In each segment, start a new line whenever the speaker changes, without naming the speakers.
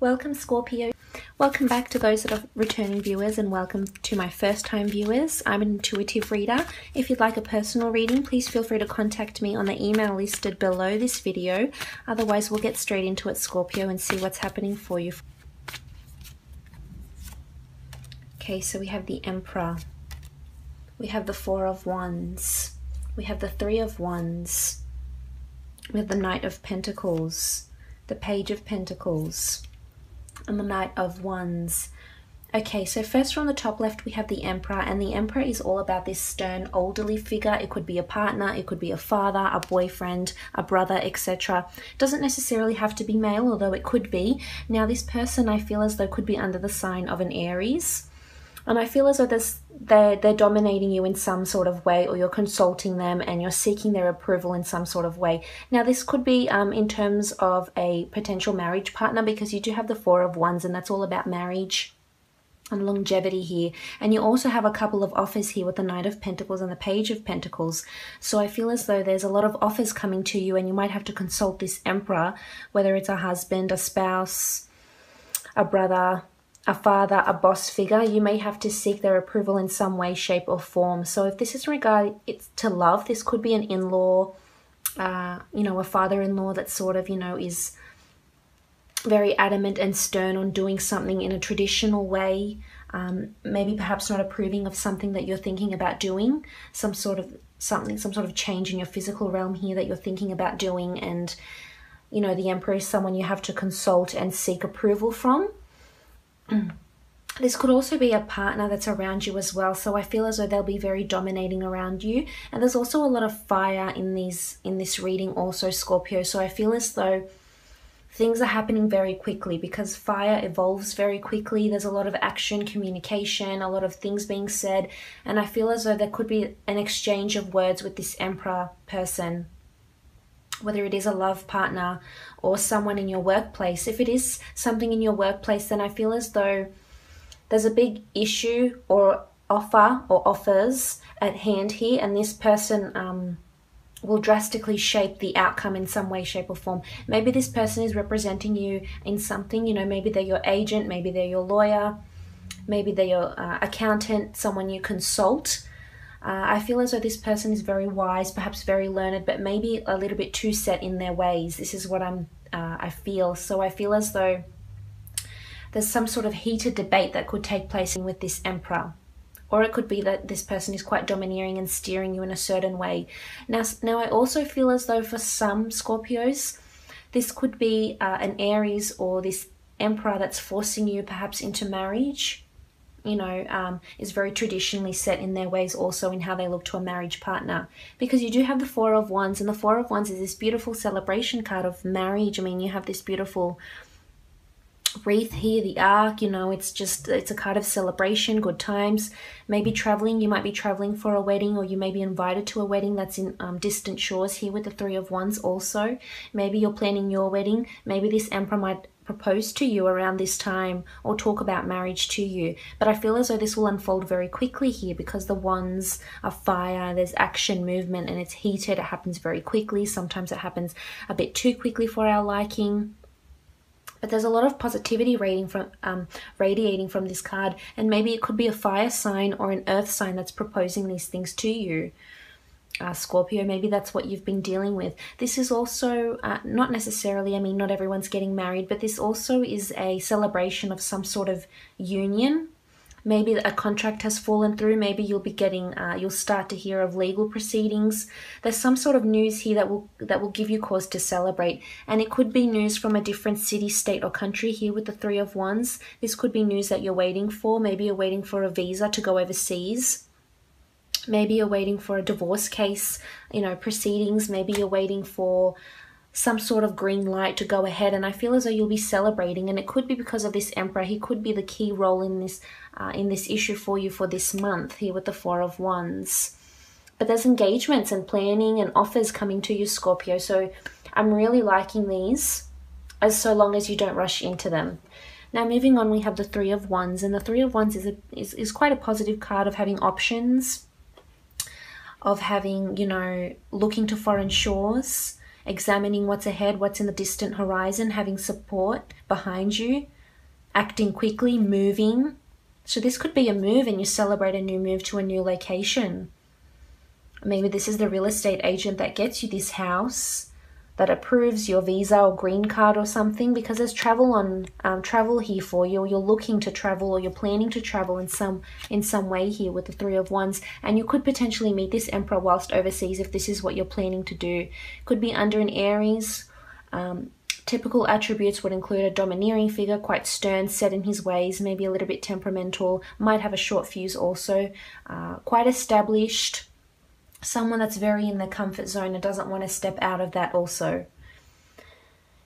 Welcome Scorpio. Welcome back to those that are returning viewers, and welcome to my first time viewers. I'm an intuitive reader. If you'd like a personal reading, please feel free to contact me on the email listed below this video. Otherwise, we'll get straight into it, Scorpio, and see what's happening for you. Okay, so we have the Emperor. We have the Four of Wands. We have the Three of Wands. We have the Knight of Pentacles, the Page of Pentacles, and the Knight of Wands. Okay, so first from the top left we have the Emperor, and the Emperor is all about this stern elderly figure. It could be a partner, it could be a father, a boyfriend, a brother, etc. Doesn't necessarily have to be male, although it could be. Now this person, I feel as though, could be under the sign of an Aries. And I feel as though they're dominating you in some sort of way, or you're consulting them and you're seeking their approval in some sort of way. Now, this could be in terms of a potential marriage partner, because you do have the Four of Wands, and that's all about marriage and longevity here. And you also have a couple of offers here with the Knight of Pentacles and the Page of Pentacles. So I feel as though there's a lot of offers coming to you, and you might have to consult this Emperor, whether it's a husband, a spouse, a brother, a father, a boss figure. You may have to seek their approval in some way, shape or form. So if this is regarding to love, this could be an in-law, a father-in-law that sort of, is very adamant and stern on doing something in a traditional way. Maybe perhaps not approving of something that you're thinking about doing, some sort of change in your physical realm here that you're thinking about doing. And, the Emperor is someone you have to consult and seek approval from. This could also be a partner that's around you as well. So I feel as though they'll be very dominating around you. And there's also a lot of fire in this reading also, Scorpio. So I feel as though things are happening very quickly, because fire evolves very quickly. There's a lot of action, communication, a lot of things being said. And I feel as though there could be an exchange of words with this Emperor person, whether it is a love partner or someone in your workplace. If it is something in your workplace, then I feel as though there's a big issue or offer or offers at hand here, and this person will drastically shape the outcome in some way, shape or form. Maybe this person is representing you in something, maybe they're your agent, maybe they're your lawyer, maybe they're your accountant, someone you consult. I feel as though this person is very wise, perhaps very learned, but maybe a little bit too set in their ways. This is what I feel. So I feel as though there's some sort of heated debate that could take place with this Emperor. Or it could be that this person is quite domineering and steering you in a certain way. Now I also feel as though for some Scorpios, this could be an Aries or this Emperor that's forcing you perhaps into marriage. Is very traditionally set in their ways also in how they look to a marriage partner. Because you do have the Four of Wands, and the Four of Wands is this beautiful celebration card of marriage. I mean, you have this beautiful wreath here, the arc, it's a card of celebration, good times. Maybe traveling, you might be traveling for a wedding, or you may be invited to a wedding that's in distant shores here with the Three of Wands also. Maybe you're planning your wedding. Maybe this Emperor might propose to you around this time or talk about marriage to you. But I feel as though this will unfold very quickly here, because the Wands are fire, there's action, movement, and it's heated. It happens very quickly. Sometimes it happens a bit too quickly for our liking. But there's a lot of positivity radiating from this card, and maybe it could be a fire sign or an earth sign that's proposing these things to you. Scorpio, maybe that's what you've been dealing with. This is also not necessarily, not everyone's getting married, but this also is a celebration of some sort of union. Maybe a contract has fallen through. Maybe you'll be getting, you'll start to hear of legal proceedings. There's some sort of news here that will give you cause to celebrate. And it could be news from a different city, state or country here with the Three of Wands. This could be news that you're waiting for. Maybe you're waiting for a visa to go overseas. Maybe you're waiting for a divorce case, proceedings. Maybe you're waiting for some sort of green light to go ahead. And I feel as though you'll be celebrating, and it could be because of this Emperor. He could be the key role in this issue for you for this month here with the Four of Wands. But there's engagements and planning and offers coming to you, Scorpio. So I'm really liking these, so long as you don't rush into them. Now moving on, we have the Three of Wands, and the Three of Wands is quite a positive card of having options, of having, looking to foreign shores. examining what's ahead, what's in the distant horizon, having support behind you, acting quickly, moving. So this could be a move and you celebrate a new move to a new location. Maybe this is the real estate agent that gets you this house, that approves your visa or green card or something, because there's travel here for you, or you're looking to travel, or you're planning to travel in some way here with the Three of Wands. And you could potentially meet this Emperor whilst overseas if this is what you're planning to do. Could be under an Aries. Typical attributes would include a domineering figure, quite stern, set in his ways, maybe a little bit temperamental, might have a short fuse also, quite established. Someone that's very in their comfort zone and doesn't want to step out of that also.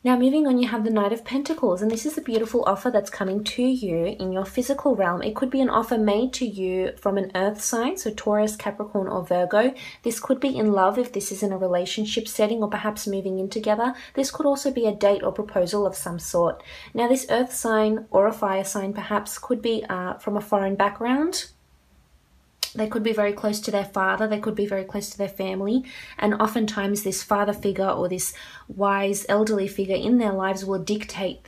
Now moving on, you have the Knight of Pentacles, and this is the beautiful offer that's coming to you in your physical realm. It could be an offer made to you from an earth sign, so Taurus, Capricorn or Virgo. This could be in love if this is in a relationship setting, or perhaps moving in together. This could also be a date or proposal of some sort. Now this earth sign or a fire sign perhaps could be from a foreign background. They could be very close to their father, they could be very close to their family, and oftentimes this father figure or this wise elderly figure in their lives will dictate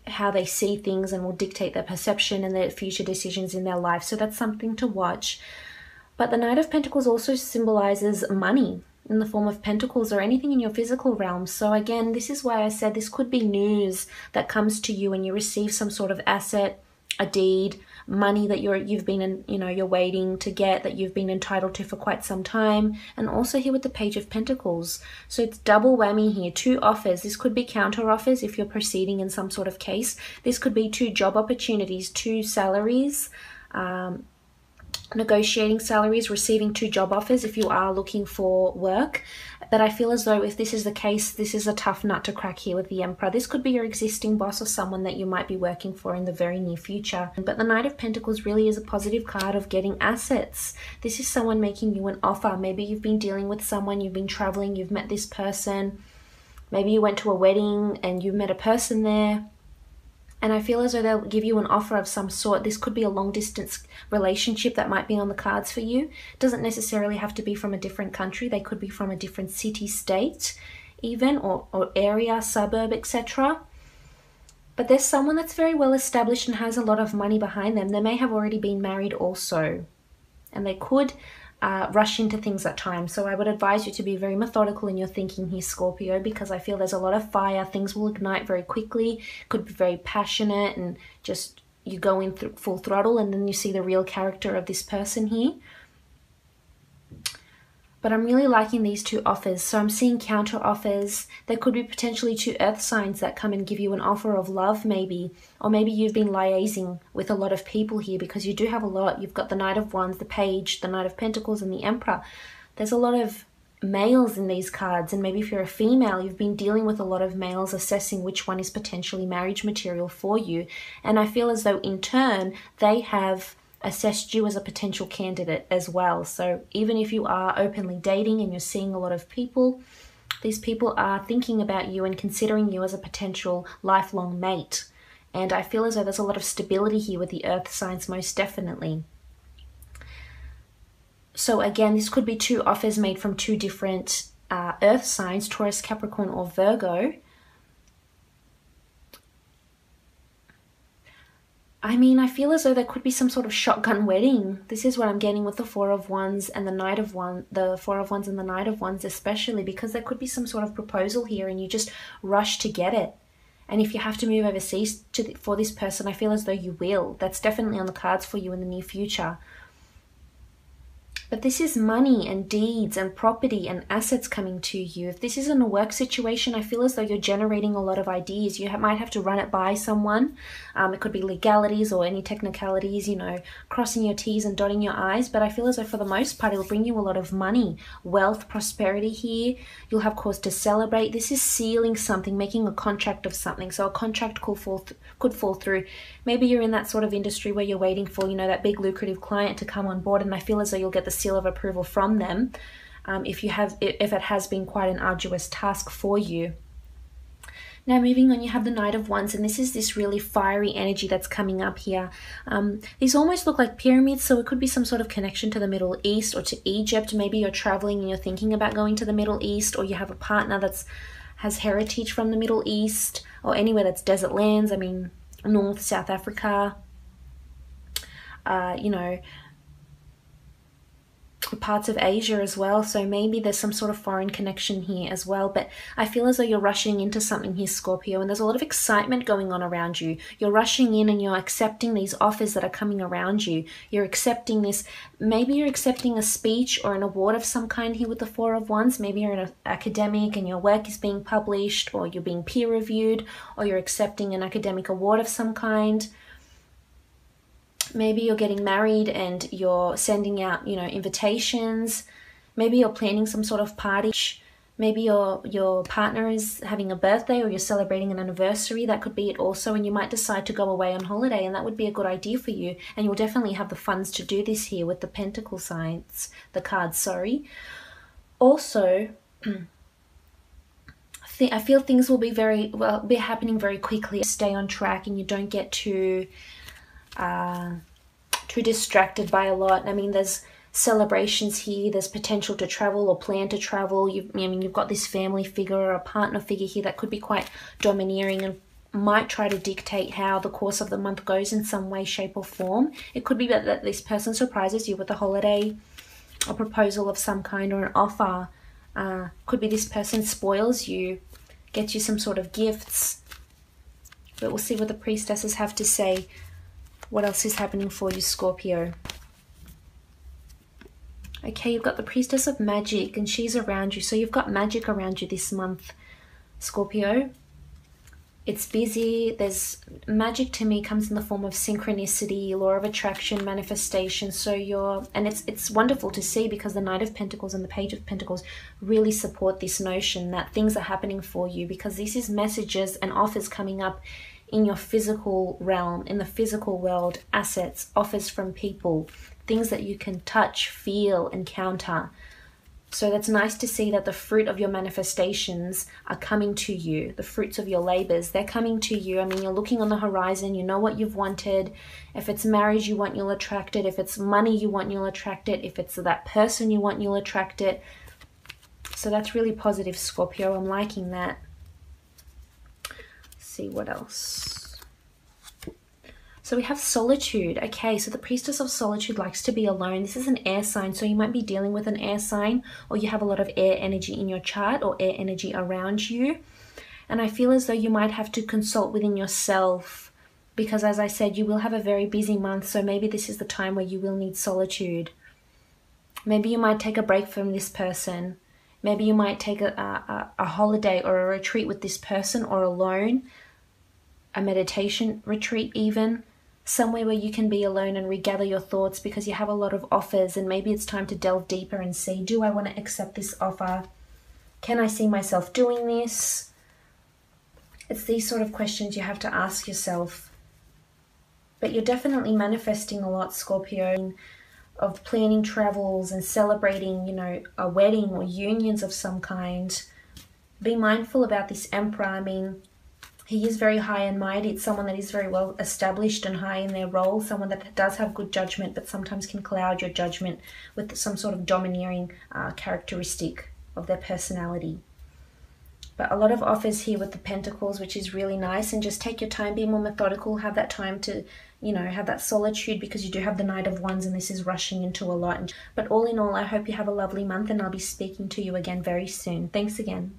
how they see things, and will dictate their perception and their future decisions in their life. So that's something to watch. But the Knight of Pentacles also symbolizes money in the form of pentacles or anything in your physical realm. So again, this is why I said this could be news that comes to you and you receive some sort of asset, a deed, money that you're waiting to get, that you've been entitled to for quite some time. And also here with the Page of Pentacles, so it's double whammy here, 2 offers. This could be counter offers if you're proceeding in some sort of case. This could be 2 job opportunities, 2 salaries, negotiating salaries, receiving 2 job offers if you are looking for work. But I feel as though if this is the case, this is a tough nut to crack here with the Emperor. This could be your existing boss or someone that you might be working for in the very near future. But the Knight of Pentacles really is a positive card of getting assets. This is someone making you an offer. Maybe you've been dealing with someone, you've been traveling, you've met this person. Maybe you went to a wedding and you met a person there. And I feel as though they'll give you an offer of some sort. This could be a long distance relationship that might be on the cards for you. It doesn't necessarily have to be from a different country. They could be from a different city, state even, or area, suburb, etc. But there's someone that's very well established and has a lot of money behind them. They may have already been married also. And they could rush into things at times. So I would advise you to be very methodical in your thinking here, Scorpio, because I feel there's a lot of fire. Things will ignite very quickly. Could be very passionate, and just you go in full throttle, and then you see the real character of this person here. But I'm really liking these 2 offers. So I'm seeing counter offers. There could be potentially 2 earth signs that come and give you an offer of love maybe. Or maybe you've been liaising with a lot of people here, because you do have a lot. You've got the Knight of Wands, the Page, the Knight of Pentacles and the Emperor. There's a lot of males in these cards. And maybe if you're a female, you've been dealing with a lot of males, assessing which one is potentially marriage material for you. And I feel as though in turn, they have assessed you as a potential candidate as well. So even if you are openly dating and you're seeing a lot of people, these people are thinking about you and considering you as a potential lifelong mate. And I feel as though there's a lot of stability here with the earth signs, most definitely. So again, this could be 2 offers made from 2 different earth signs, Taurus, Capricorn or Virgo. I mean, I feel as though there could be some sort of shotgun wedding. This is what I'm getting with the 4 of Wands and the Knight of Wands, the 4 of Wands and the Knight of Wands especially, because there could be some sort of proposal here and you just rush to get it. And if you have to move overseas for this person, I feel as though you will. That's definitely on the cards for you in the near future. But this is money and deeds and property and assets coming to you. If this isn't a work situation, I feel as though you're generating a lot of ideas. You might have to run it by someone. It could be legalities or any technicalities, you know, crossing your T's and dotting your I's. But I feel as though for the most part, it'll bring you a lot of money, wealth, prosperity here. You'll have cause to celebrate. This is sealing something, making a contract of something. So a contract could fall through. Maybe you're in that sort of industry where you're waiting for, you know, that big lucrative client to come on board. And I feel as though you'll get the seal of approval from them if it has been quite an arduous task for you. Now moving on, you have the Knight of Wands, and this is this really fiery energy that's coming up here. These almost look like pyramids, so it could be some sort of connection to the Middle East or to Egypt. Maybe you're traveling and you're thinking about going to the Middle East, or you have a partner that's has heritage from the Middle East, or anywhere that's desert lands. I mean, North, South Africa, you know, parts of Asia as well. So maybe there's some sort of foreign connection here as well, but I feel as though you're rushing into something here, Scorpio, and there's a lot of excitement going on around you. You're rushing in and you're accepting these offers that are coming around you. You're accepting this. Maybe you're accepting a speech or an award of some kind here with the Four of Wands. Maybe you're an academic and your work is being published, or you're being peer reviewed, or you're accepting an academic award of some kind. Maybe you're getting married and you're sending out, you know, invitations. Maybe you're planning some sort of party. Maybe your partner is having a birthday, or you're celebrating an anniversary. That could be it also, and you might decide to go away on holiday, and that would be a good idea for you. And you'll definitely have the funds to do this here with the Pentacle signs, the cards, sorry. Also, I feel things will be be happening very quickly. Stay on track and you don't get too distracted by a lot. I mean, there's celebrations here, there's potential to travel or plan to travel. I mean, you've got this family figure or a partner figure here that could be quite domineering and might try to dictate how the course of the month goes in some way, shape or form. It could be that this person surprises you with a holiday, a proposal of some kind, or an offer. Could be this person spoils you, gets you some sort of gifts. But we'll see what the priestesses have to say. What else is happening for you, Scorpio? Okay, you've got the Priestess of Magic, and she's around you. So you've got magic around you this month, Scorpio. It's busy. There's magic, to me, comes in the form of synchronicity, law of attraction, manifestation. So it's wonderful to see, because the Knight of Pentacles and the Page of Pentacles really support this notion that things are happening for you, because this is messages and offers coming up in your physical realm, in the physical world, assets, offers from people, things that you can touch, feel, encounter. So that's nice to see that the fruit of your manifestations are coming to you. The fruits of your labors, they're coming to you. I mean, you're looking on the horizon, you know what you've wanted. If it's marriage you want, you'll attract it. If it's money you want, you'll attract it. If it's that person you want, you'll attract it. So that's really positive, Scorpio. I'm liking that. See what else. So we have solitude. Okay, so the Priestess of Solitude likes to be alone. This is an air sign, so you might be dealing with an air sign, or you have a lot of air energy in your chart, or air energy around you. And I feel as though you might have to consult within yourself, because as I said, you will have a very busy month, so maybe this is the time where you will need solitude. Maybe you might take a break from this person. Maybe you might take a holiday or a retreat with this person, or alone. A meditation retreat even, somewhere where you can be alone and regather your thoughts, because you have a lot of offers, and maybe it's time to delve deeper and see, do I want to accept this offer? Can I see myself doing this? It's these sort of questions you have to ask yourself. But you're definitely manifesting a lot, Scorpio, of planning travels and celebrating, you know, a wedding or unions of some kind. Be mindful about this Emperor. I mean, he is very high and mighty. It's someone that is very well established and high in their role, someone that does have good judgment, but sometimes can cloud your judgment with some sort of domineering characteristic of their personality. But a lot of offers here with the Pentacles, which is really nice. And just take your time, be more methodical, have that time to, you know, have that solitude, because you do have the Knight of Wands and this is rushing into a lot. But all in all, I hope you have a lovely month, and I'll be speaking to you again very soon. Thanks again.